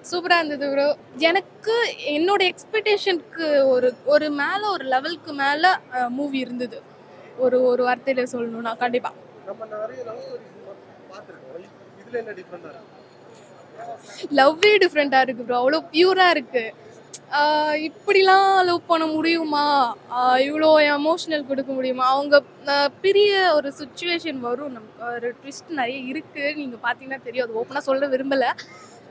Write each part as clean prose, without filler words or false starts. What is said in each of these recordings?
சூப்பரா இருந்தது ப்ரோ. எனக்கு என்னோட எக்ஸ்பெக்டேஷனுக்கு ஒரு ஒரு மேல ஒரு லெவலுக்கு மேல மூவி இருந்தது. ஒரு ஒரு வார்த்தையில சொல்லணும்னா கண்டிப்பா. நம்ம நிறைய லவ் ஸ்டோரிஸ் பார்த்துருக்கோம். இதுல என்ன டிஃபரெண்டா இருக்கு? லவ்வே டிஃப்ரெண்டா இருக்கு ப்ரோ. அவ்வளோ பியூரா இருக்கு. இப்படிலாம் லவ் பண்ண முடியுமா? இவ்வளோ எமோஷனல் கொடுக்க முடியுமா? அவங்க பிரிய ஒரு சுச்சுவேஷன் வரும். நமக்கு ஒரு ட்விஸ்ட் நிறைய இருக்கு. நீங்க பார்த்தீங்கன்னா தெரியும். அது ஓப்பனா சொல்ல விரும்பல.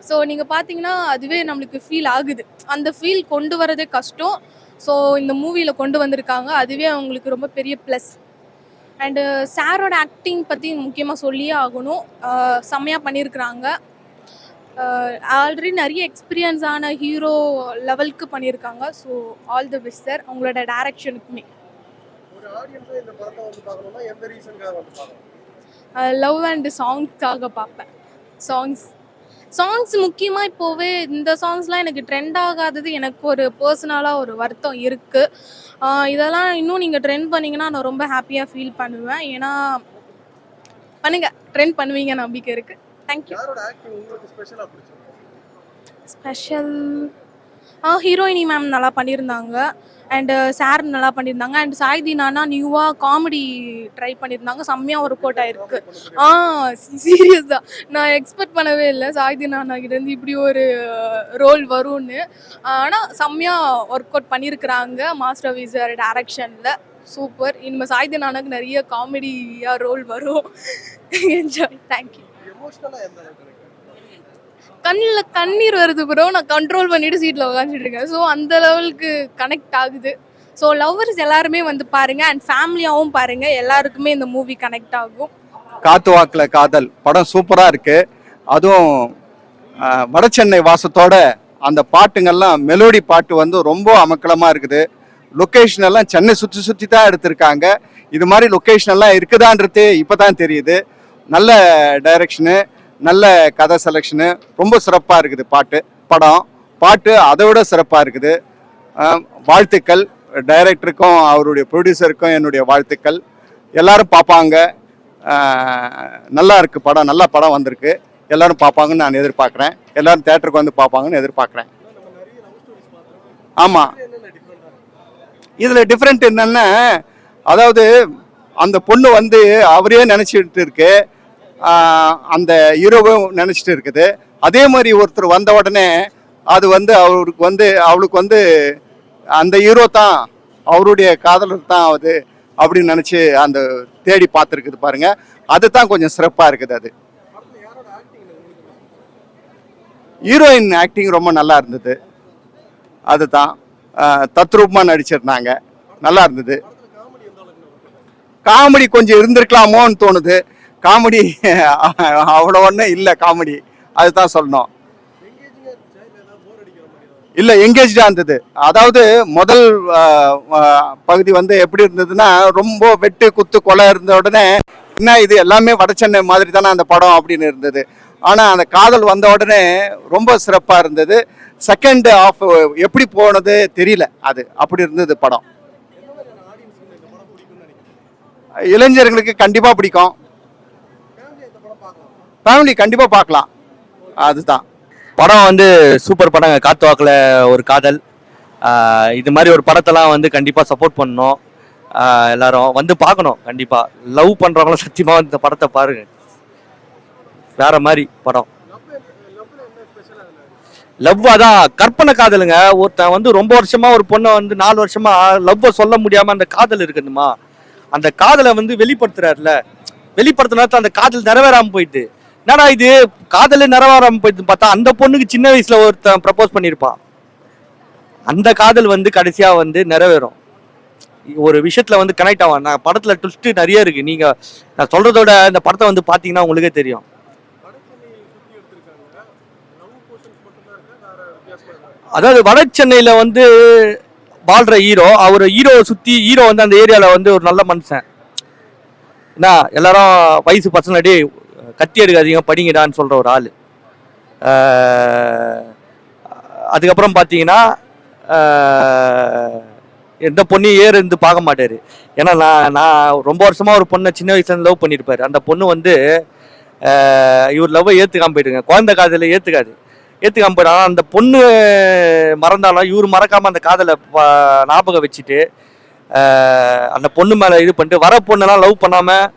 ஸோ நீங்க பார்த்தீங்கன்னா அதுவே நம்மளுக்கு ஃபீல் ஆகுது. அந்த ஃபீல் கொண்டு வரதே கஷ்டம். ஸோ இந்த மூவில கொண்டு வந்திருக்காங்க. அதுவே அவங்களுக்கு ரொம்ப பெரிய ப்ளஸ். அண்டு சாரோட ஆக்டிங் பற்றி முக்கியமாக சொல்லியே ஆகணும். செம்மையாக பண்ணியிருக்கிறாங்க. ஆல்ரெடி நிறைய எக்ஸ்பீரியன்ஸ் ஆன ஹீரோ லெவலுக்கு பண்ணியிருக்காங்க. So all the best sir அவங்களோட டைரக்ஷனுக்குமே. ஒரு ஆடியன்ஸா இந்த படத்தை வந்து பார்க்கணும்னா எந்த ரீசனுக்காக வந்து பார்க்கணும்? லவ் அண்ட் சாங்ஸ்க்காக பார்ப்பேன். சாங்ஸ் முக்கியமாக இப்போவே இந்த சாங்ஸ்லாம் எனக்கு ட்ரெண்ட் ஆகாதது எனக்கு ஒரு பர்சனலாக ஒரு வருத்தம் இருக்குது. இதெல்லாம் இன்னும் நீங்கள் ட்ரெண்ட் பண்ணிங்கன்னா நான் ரொம்ப ஹாப்பியாக ஃபீல் பண்ணுவேன். ஏன்னா பண்ணுங்க, ட்ரெண்ட் பண்ணுவீங்க நம்பிக்கை இருக்குது. தேங்க்யூ. யாரோட ஆக்டிங் உங்களுக்கு ஸ்பெஷலா பிடிச்சிருக்கு? ஸ்பெஷல் ஹீரோயினி மேம் நல்லா பண்ணியிருந்தாங்க. அண்டு சார் நல்லா பண்ணியிருந்தாங்க. அண்ட் சாய்தி நானா நியூவாக காமெடி ட்ரை பண்ணியிருந்தாங்க. செம்மையாக ஒர்க் அவுட் ஆயிருக்கு. சீரியஸ் தான். நான் எக்ஸ்பெக்ட் பண்ணவே இல்லை சாய்தி நானா கிட்டேருந்து இப்படி ஒரு ரோல் வரும்னு. ஆனால் செம்மையாக ஒர்க் அவுட் பண்ணியிருக்கிறாங்க மாஸ்டர் ரவி சார் டைரக்ஷனில். சூப்பர். இனிமேல் சாய்தி நானாக்கு நிறைய காமெடியாக ரோல் வரும். என்ஜாய். தேங்க்யூ. எமோஷனலா எந்த அளவுக்கு இருக்கு? கண்ணில் கண்ணீர் வருது ப்ரோ. நான் கண்ட்ரோல் பண்ணிட்டு சீட்டில் உட்காந்துட்டு இருக்கேன். ஸோ அந்த லெவலுக்கு கனெக்ட் ஆகுது. ஸோ லவ்வர்ஸ் எல்லாருமே வந்து பாருங்க அண்ட் ஃபேமிலியாகவும் பாருங்க. எல்லாருக்குமே இந்த மூவி கனெக்ட் ஆகும். காத்து வாக்குல காதல் படம் சூப்பராக இருக்கு. அதுவும் வடசென்னை வாசத்தோட அந்த பாட்டுங்கள்லாம் மெலோடி பாட்டு வந்து ரொம்ப அமக்கலமாக இருக்குது. லொக்கேஷன் எல்லாம் சென்னை சுற்றி சுற்றி தான் எடுத்திருக்காங்க. இது மாதிரி லொக்கேஷன் எல்லாம் இருக்குதான்றது இப்போ தான் தெரியுது. நல்ல டைரக்ஷனு, நல்ல கதை செலெக்ஷனு, ரொம்ப சிறப்பாக இருக்குது. பாட்டு அதை விட சிறப்பாக இருக்குது. வாழ்த்துக்கள் டைரக்டருக்கும் அவருடைய ப்ரொடியூசருக்கும் என்னுடைய வாழ்த்துக்கள். எல்லாரும் பார்ப்பாங்க. நல்லா இருக்கு படம். நல்ல படம் வந்திருக்கு. எல்லாரும் பார்ப்பாங்கன்னு நான் எதிர்பார்க்குறேன். எல்லாரும் தேட்டருக்கு வந்து பார்ப்பாங்கன்னு எதிர்பார்க்குறேன். ஆமாம், இதில் டிஃப்ரெண்ட் என்னன்னா, அதாவது அந்த பொண்ணு வந்து அவரே நினச்சிட்டு இருக்கு, அந்த ஹீரோவும் நினச்சிட்டு இருக்குது. அதே மாதிரி ஒருத்தர் வந்த உடனே அது வந்து அவளுக்கு வந்து அந்த ஹீரோ தான் அவருடைய காதலர் தான் அது அப்படின்னு நினச்சி அந்த தேடி பார்த்துருக்குது பாருங்க. அதுதான் கொஞ்சம் சிறப்பாக இருக்குது. அது ஹீரோயின் ஆக்டிங் ரொம்ப நல்லா இருந்தது. அதுதான் தத்ரூபமாக நடிச்சிருந்தாங்க. நல்லா இருந்தது. காமெடி கொஞ்சம் இருந்திருக்கலாமோன்னு தோணுது. காமெடி அவ்வளோ ஒன்றும் இல்லை காமெடி. அதுதான் சொல்லணும். இல்லை, எங்கேஜாக இருந்தது. அதாவது முதல் பகுதி வந்து எப்படி இருந்ததுன்னா, ரொம்ப வெட்டு குத்து கொலை இருந்த உடனே என்ன இது எல்லாமே வடசென்னை மாதிரி தானே அந்த படம் அப்படின்னு இருந்தது. ஆனால் அந்த காதல் வந்த உடனே ரொம்ப சிறப்பாக இருந்தது. செகண்ட் ஆஃப் எப்படி போனது தெரியல. அது அப்படி இருந்தது படம். இளைஞர்களுக்கு கண்டிப்பாக பிடிக்கும். ஃபேமிலி கண்டிப்பாக பார்க்கலாம். அதுதான் படம் வந்து சூப்பர் படங்க. காத்து வாக்கில் ஒரு காதல். இது மாதிரி ஒரு படத்தெல்லாம் வந்து கண்டிப்பாக சப்போர்ட் பண்ணணும். எல்லாரும் வந்து பார்க்கணும். கண்டிப்பாக லவ் பண்ணுறவங்களும் சத்தியமாக இந்த படத்தை பாருங்க. வேற மாதிரி படம். லவ் அதான் கற்பனை காதலுங்க. ஒருத்தன் வந்து ரொம்ப வருஷமா ஒரு பொண்ணை வந்து 4 வருஷமா லவ்வை சொல்ல முடியாம அந்த காதல் இருக்குதுமா, அந்த காதலை வந்து வெளிப்படுத்துறாருல, வெளிப்படுத்தினா அந்த காதல் நிறைவேறாம போயிட்டு, என்னடா இது காதலே நிறைவேறாம போயிட்டு பார்த்தா அந்த பொண்ணுக்கு சின்ன வயசுல ஒருத்தன் ப்ரப்போஸ் பண்ணியிருப்பான். அந்த காதல் வந்து கடைசியா வந்து நிறைவேறும். ஒரு விஷயத்துல வந்து கனெக்ட் ஆகும். நான் படத்துல ட்விஸ்ட் நிறைய இருக்கு. நீங்க நான் சொல்றதோட இந்த படத்தை வந்து பாத்தீங்கன்னா உங்களுக்கே தெரியும். அதாவது வட சென்னையில வந்து வாழ்ற ஹீரோ, அவர் ஹீரோவை சுத்தி ஹீரோ வந்து அந்த ஏரியால வந்து ஒரு நல்ல மனுஷன். என்ன எல்லாரும் வயசு பசங்களாடி கத்தி எடுக்காதீங்க படிங்கடான்னு சொல்ற ஒரு ஆள். அதுக்கப்புறம் பார்த்தீங்கன்னா எந்த பொண்ணையும் இருந்து பார்க்க மாட்டாரு. ஏன்னா நான் ரொம்ப வருஷமா ஒரு பொண்ணை சின்ன வயசுல லவ் பண்ணியிருப்பாரு. அந்த பொண்ணு வந்து இவர் லவ்வை ஏற்றுக்காம போயிடுங்க. குழந்தை காதல ஏற்றுக்காது. ஏற்றுக்காம போயிடும். ஆனால் அந்த பொண்ணு மறந்தாலும் இவர் மறக்காமல் அந்த காதலை ஞாபகம் வச்சுட்டு அந்த பொண்ணு மேலே இது பண்ணிட்டு வர பொண்ணெல்லாம் லவ் பண்ணாமல்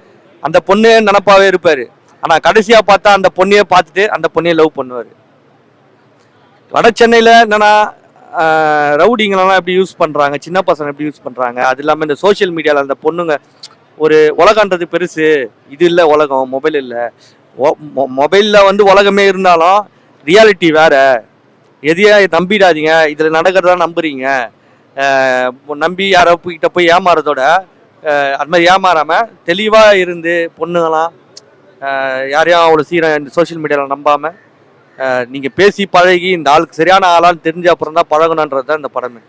அந்த பொண்ணே நினப்பாவே இருப்பார். ஆனால் கடைசியாக பார்த்தா அந்த பொண்ணையே பார்த்துட்டு அந்த பொண்ணையே லவ் பண்ணுவார். வட சென்னையில் என்னென்னா ரவுடிங்களெல்லாம் எப்படி யூஸ் பண்ணுறாங்க, சின்ன பசங்க எப்படி யூஸ் பண்ணுறாங்க, அது இல்லாமல் இந்த சோஷியல் மீடியாவில் அந்த பொண்ணுங்க ஒரு உலகன்றது பெருசு, இது இல்லை உலகம், மொபைல் இல்லை. மொபைலில் வந்து உலகமே இருந்தாலும் ரியாலிட்டி வேறு. எதையா நம்பிடாதீங்க, இதில் நடக்கிறதா நம்புறீங்க. நம்பி யாரோ கிட்ட போய் ஏமாறதோட அது மாதிரி ஏமாறாமல் தெளிவாக இருந்து பொண்ணுங்களாம் யாரையும் அவ்வளோ சீரம் இந்த சோஷியல் மீடியாவில் நம்பாமல் நீங்கள் பேசி பழகி இந்த ஆளுக்கு சரியான ஆளான்னு தெரிஞ்ச அப்புறம் தான் பழகணுன்றது தான் இந்த படமே.